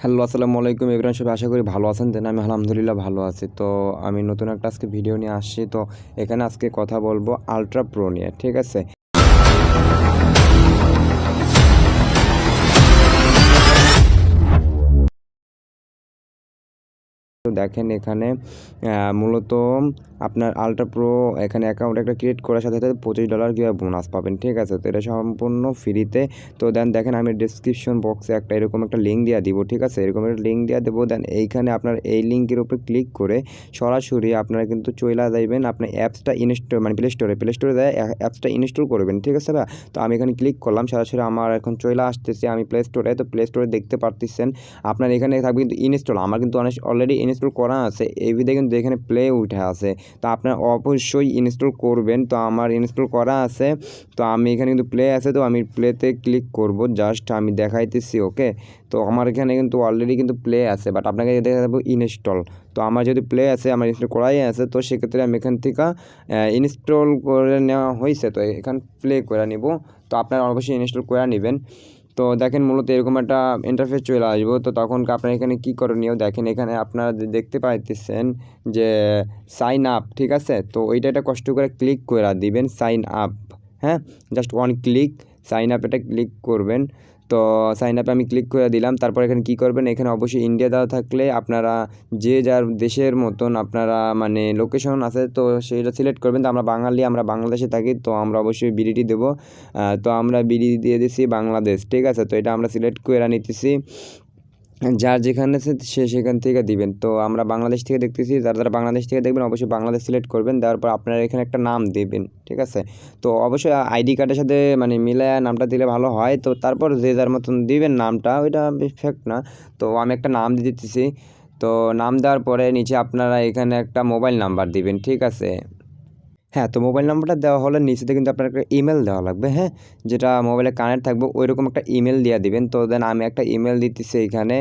Hello, আসসালামু আলাইকুম everyone, সবাই আশা করি ভালো আছেন। দেন আমি আলহামদুলিল্লাহ ভালো আছি। তো আমি নতুন একটা আজকে ভিডিও নিয়ে আসছি। তো এখানে আজকে কথা বলবো আলট্রা প্রো নিয়ে, ঠিক আছে? তো দেখেন এখানে মূলত আপনার আলট্রা প্রো এখানে অ্যাকাউন্ট একটা ক্রিয়েট করার সাথে সাথে $25 কীভাবে বোনাস পাবেন, ঠিক আছে? তো এটা সম্পূর্ণ ফ্রিতে। তো দেন দেখেন আমি ডিসক্রিপশন বক্সে এরকম একটা লিঙ্ক দিয়ে দিব, ঠিক আছে? এরকম একটা লিঙ্ক দিয়ে দেবো। দেন এইখানে আপনার এই লিঙ্কের উপরে ক্লিক করে সরাসরি আপনারা কিন্তু চইলা যাইবেন আপনি অ্যাপসটা ইনস্টল মানে প্লে স্টোরে যায় অ্যাপসটা ইনস্টল করবেন, ঠিক আছে ভাই? তো আমি এখানে ক্লিক করলাম, সরাসরি আমার এখন চইলা আসতেছে আমি প্লে স্টোরে। তো প্লে স্টোরে দেখতে পারতেছেন আপনার এখানে থাকবে কিন্তু ইনস্টল। আমার কিন্তু অলরেডি ইনস্টল করা আছে। এই ভিডিও কিন্তু এখানে প্লে উঠে আছে। তো আপনার অবশ্যই ইনস্টল করবেন। তো আমার ইনস্টল করা আছে। তো আমি এখানে কিন্তু প্লে আছে, তো আমি প্লেতে ক্লিক করব। জাস্ট আমি দেখাইতেছি, ওকে? তো আমার এখানে কিন্তু অলরেডি কিন্তু প্লে আছে, বাট আপনাকে দেখা যাবে ইনস্টল। তো আমার যদি প্লে আছে, আমার ইনস্টল করাই আছে, তো সেক্ষেত্রে আমি এখান থেকে ইনস্টল করে নেওয়া হয়েছে। তো এখান প্লে করে নিব। তো আপনারা অবশ্যই ইনস্টল করে নেবেন। তো দেখেন মূলত এরকম একটা ইন্টারফেস চলে আসবো। তো তখন আপনার এখানে কী করণীয় দেখেন, এখানে আপনারা দেখতে পাইতেছেন যে সাইন আপ, ঠিক আছে? তো ওইটা একটা কষ্ট করে ক্লিক করে দিবেন সাইন আপ, হ্যাঁ? Just one click sign up এটা ক্লিক করবেন। তো সাইন আপে আমি ক্লিক করে দিলাম। তারপর এখানে কী করবেন, এখানে অবশ্যই ইন্ডিয়া দেওয়া থাকলে আপনারা যে যার দেশের মতন আপনারা মানে লোকেশন আছে তো সেটা সিলেক্ট করবেন। তো আমরা বাঙালি, আমরা বাংলাদেশে থাকি, তো আমরা অবশ্যই বিডিটি দেবো। তো আমরা বিডি দিয়ে দিছি বাংলাদেশ, ঠিক আছে? তো এটা আমরা সিলেক্ট করে নিতেছি। যার যেখানে আছে সে সেখান থেকে দিবেন। তো আমরা বাংলাদেশ থেকে দেখতেছি, যারা বাংলাদেশ থেকে দেখবেন অবশ্যই বাংলাদেশ সিলেক্ট করবেন। দেওয়ার পর আপনারা এখানে একটা নাম দেবেন, ঠিক আছে? তো অবশ্যই আইডি কার্ডের সাথে মানে মিলায়া নামটা দিলে ভালো হয়। তো তারপর যে যার মতন দিবেন নামটা, ওইটা ফেক না। তো আমি একটা নাম দিয়ে দিতেছি। তো নাম দেওয়ার পরে নিচে আপনারা এখানে একটা মোবাইল নাম্বার দিবেন, ঠিক আছে? হ্যাঁ, তো মোবাইল নাম্বারটা দেওয়া হলে নিচেতে কিন্তু আপনার একটা ইমেল দেওয়া লাগবে, হ্যাঁ? যেটা মোবাইলে কানেক্ট থাকবে ওইরকম একটা ইমেল দিয়ে দিবেন। তো দেন আমি একটা ইমেল দিতেছি এইখানে,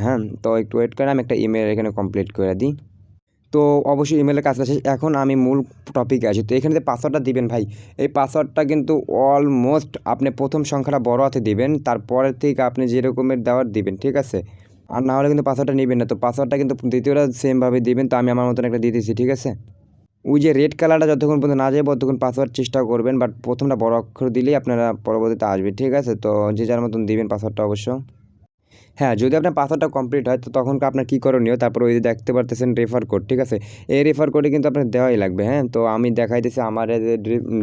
হ্যাঁ? তো একটু ওয়েট করেন, আমি একটা ইমেল এখানে কমপ্লিট করে দিই। তো অবশ্যই ইমেলের কাজটা শেষ। এখন আমি মূল টপিকে আসি। তো এখানে যে পাসওয়ার্ডটা দিবেন ভাই, এই পাসওয়ার্ডটা কিন্তু অলমোস্ট আপনি ১ম সংখ্যাটা বড় হাতে দিবেন, তারপরের থেকে আপনি যে রকমের দেওয়ার দিবেন, ঠিক আছে? আর না হলে কিন্তু পাসওয়ার্ডটা নিবেন না। তো পাসওয়ার্ডটা কিন্তু দ্বিতীয়টা সেমভাবে দিবেন। তো আমি আমার মতন একটা দিয়ে দিচ্ছি, ঠিক আছে? ওই যে রেড কালারটা যতক্ষণ পর্যন্ত না যাবে ততক্ষণ পাসওয়ার্ড চেষ্টা করবেন, বাট প্রথমটা বড় অক্ষর দিলেই আপনারা পরবর্তীতে আসবে, ঠিক আছে? তো যে যার মতন দিবেন পাসওয়ার্ডটা অবশ্য। হ্যাঁ, যদি আপনার পাসওয়ার্ডটা কমপ্লিট হয় তো তখন আপনার কী করণীয়, তারপর ওই যে দেখতে পারতেছেন রেফার কোড, ঠিক আছে? এই রেফার কোডে কিন্তু আপনার দেওয়াই লাগবে, হ্যাঁ? তো আমি দেখাইতেছি আমার এই যে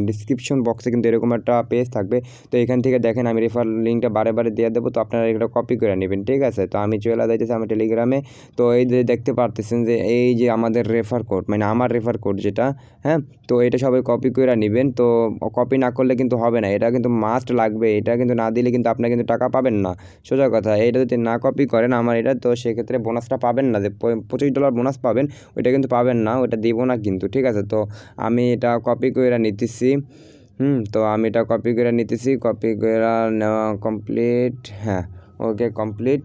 ডিসক্রিপশন বক্সে কিন্তু এরকম একটা পেজ থাকবে। তো এখান থেকে দেখেন আমি রেফার লিঙ্কটা বারে বারে দিয়ে দেবো। তো আপনারা এটা কপি করে নেবেন, ঠিক আছে? তো আমি চলে যাইতেছি আমার টেলিগ্রামে। তো এই যে দেখতে পারতেছেন যে এই যে আমাদের রেফার কোড মানে আমার রেফার কোড যেটা, হ্যাঁ? তো এটা সবাই কপি করে নেবেন। তো কপি না করলে কিন্তু হবে না, এটা কিন্তু মাস্ট লাগবে। এটা কিন্তু না দিলে কিন্তু আপনারা কিন্তু টাকা পাবেন না, সোজা কথা। এটা যদি না কপি করেন আমার এটা, তো সেক্ষেত্রে বোনাসটা পাবেন না, যে $25 বোনাস পাবেন ওইটা কিন্তু পাবেন না, ওইটা দিব না কিন্তু, ঠিক আছে? তো আমি এটা কপি করে নিতেছি। তো আমি এটা কপি করে নিতেছি, কপি করে নেওয়া কমপ্লিট। হ্যাঁ, ওকে কমপ্লিট।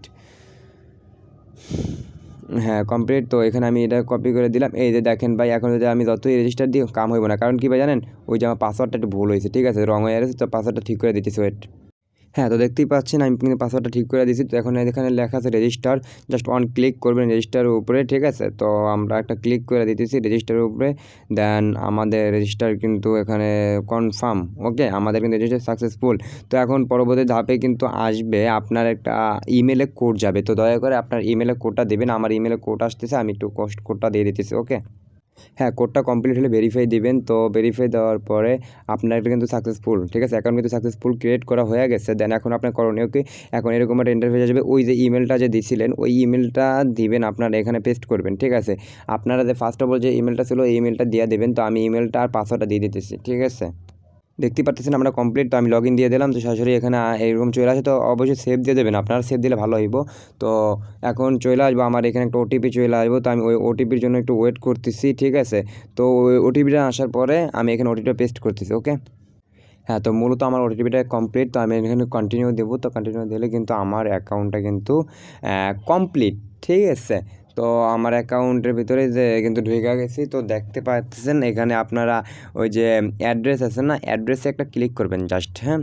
হ্যাঁ, কমপ্লিট। তো এখানে আমি এটা কপি করে দিলাম। এই যে দেখেন ভাই, এখন যদি আমি যতই রেজিস্টার দিই কাম হইব না। কারণ কি ভাই জানেন? ওই যে আমার পাসওয়ার্ডটা একটু ভুল হয়েছে, ঠিক আছে? রং হয়ে গেছে, তো পাসওয়ার্ডটা ঠিক করে দিতেছি, ওয়েট। হ্যাঁ, তো দেখতেই পাচ্ছেন আমি কিন্তু পাসওয়ার্ডটা ঠিক করে দিয়েছি। তো এখন এখানে লেখা আছে রেজিস্টার, জাস্ট ওয়ান ক্লিক করবেন রেজিস্টারের উপরে, ঠিক আছে? তো আমরা একটা ক্লিক করে দিতেছি রেজিস্টারের উপরে। দেন আমাদের রেজিস্টার কিন্তু এখানে কনফার্ম, ওকে? আমাদের কিন্তু রেজিস্টার সাকসেসফুল। তো এখন পরবর্তী ধাপে কিন্তু আসবে আপনার একটা ইমেলে কোড যাবে। তো দয়া করে আপনার ইমেলে কোডটা দেবেন। আমার ইমেলে কোড আসতেছে, আমি একটু কোডটা দিয়ে দিতেছি, ওকে? হ্যাঁ, কোডটা কমপ্লিট হলে ভেরিফাই দিবেন। তো ভেরিফাই দেওয়ার পরে আপনার এটা কিন্তু সাকসেসফুল, ঠিক আছে? অ্যাকাউন্ট কিন্তু সাকসেসফুল ক্রিয়েট করা হয়ে গেছে। দেন এখন আপনার করণীয় কি? এখন এরকম একটা ইন্টারফেস আসবে। ওই যে ইমেলটা যে দিছিলেন ওই ইমেলটা দিবেন, আপনারা এখানে পেস্ট করবেন, ঠিক আছে? আপনারা যে ফার্স্ট অফ অল যে ইমেলটা ছিল এই ইমেলটা দিয়ে দেবেন। তো আমি ইমেলটা আর পাসওয়ার্ডটা দিয়ে দিতেছি, ঠিক আছে? দেখতেই পারতেছেন আমরা কমপ্লিট। তো আমি লগইন দিয়ে দিলাম। তো সরাসরি এখানে এরকম চলে আসে। তো অবশ্যই সেভ দিয়ে দেবেন, আপনারা সেভ দিলে ভালো হইব। তো এখন চলে আসবো আমার এখানে একটা ওটিপি চলে আসবো। তো আমি ওই ওটিপির জন্য একটু ওয়েট করতেছি, ঠিক আছে? তো ওই ওটিপিটা আসার পরে আমি এখানে ওটিপিটা পেস্ট করতেছি, ওকে? হ্যাঁ, তো মূলত আমার ওটিপিটা কমপ্লিট। তো আমি এখানে কন্টিনিউ দেবো। তো কন্টিনিউ দিলে কিন্তু আমার অ্যাকাউন্টটা কিন্তু কমপ্লিট, ঠিক আছে? তো আমার অ্যাকাউন্টের ভিতরে যে কিন্তু ঢুকে গেছি। তো দেখতে পাচ্ছেন এখানে আপনারা ওই যে অ্যাড্রেস আছে না, অ্যাড্রেসে একটা ক্লিক করবেন জাস্ট, হ্যাঁ?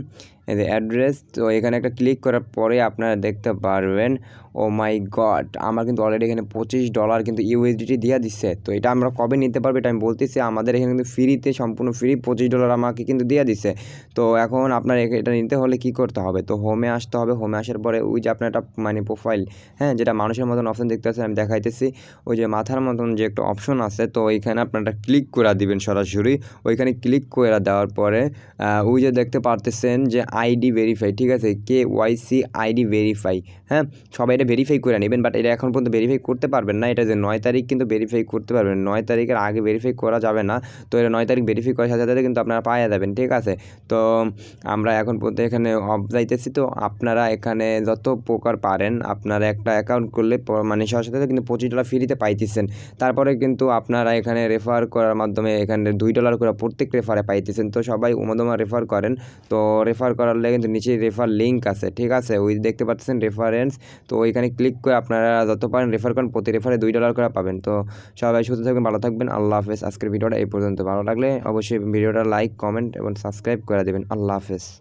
এই যে অ্যাড্রেস, তো এখানে একটা ক্লিক করার পরে আপনারা দেখতে পারবেন ও মাই গড আমার কিন্তু অলরেডি এখানে $25 কিন্তু ইউএসডিটি দিয়ে দিচ্ছে। তো এটা আমরা কবে নিতে পারবো এটা আমি বলতেছি, আমাদের এখানে কিন্তু ফ্রিতে সম্পূর্ণ ফ্রি $25 আমাকে কিন্তু দিয়ে দিচ্ছে। তো এখন আপনার এটা নিতে হলে কি করতে হবে, তো হোমে আসতে হবে। হোমে আসার পরে ওই যে আপনার একটা মানে প্রোফাইল, হ্যাঁ, যেটা মানুষের মতন অপশন দেখতে পাচ্ছেন, আমি দেখাইতেছি। ওই যে মাথার মতন যে একটা অপশন আছে, তো ওইখানে আপনারা ক্লিক করে দিবেন সরাসরি। ওইখানে ক্লিক করে দেওয়ার পরে ওই যে দেখতে পারতেছেন যে আইডি ভেরিফাই, ঠিক আছে, KYC আইডি ভেরিফাই। হ্যাঁ, সবাই এটা ভেরিফাই করে নেবেন, বাট এটা এখন পর্যন্ত ভেরিফাই করতে পারবেন না। এটা যে 9 তারিখ কিন্তু ভেরিফাই করতে পারবেন, 9 তারিখের আগে ভেরিফাই করা যাবে না। তো এটা 9 তারিখ ভেরিফাই করার সাথে সাথে কিন্তু আপনারা পাওয়া যাবেন, ঠিক আছে। তো আমরা এখন পর্যন্ত এখানে অফ যাইতেছি। তো আপনারা এখানে যত প্রকার পারেন আপনারা একটা অ্যাকাউন্ট করলে মানে সাথে সাথে কিন্তু $25 ফ্রিতে পাইতেছেন। তারপরে কিন্তু আপনারা এখানে রেফার করার মাধ্যমে এখানে $2 করে প্রত্যেক রেফারে পাইতেছেন। তো সবাই উমাদমা রেফার করেন। তো রেফার করালে কিন্তু নিচে রেফার লিঙ্ক আছে, ঠিক আছে, ওই দেখতে পাচ্ছেন রেফারেন্স। তো ওইখানে ক্লিক করে আপনারা যত পারেন রেফার করেন, প্রতি রেফারে $2 করে পাবেন। তো সবাই সুস্থ থাকবেন, ভালো থাকবেন, আল্লাহ হাফেজ। আজকের ভিডিওটা এই পর্যন্ত। ভালো লাগলে অবশ্যই ভিডিওটা লাইক, কমেন্ট এবং সাবস্ক্রাইব করে দেবেন। আল্লাহ হাফেজ।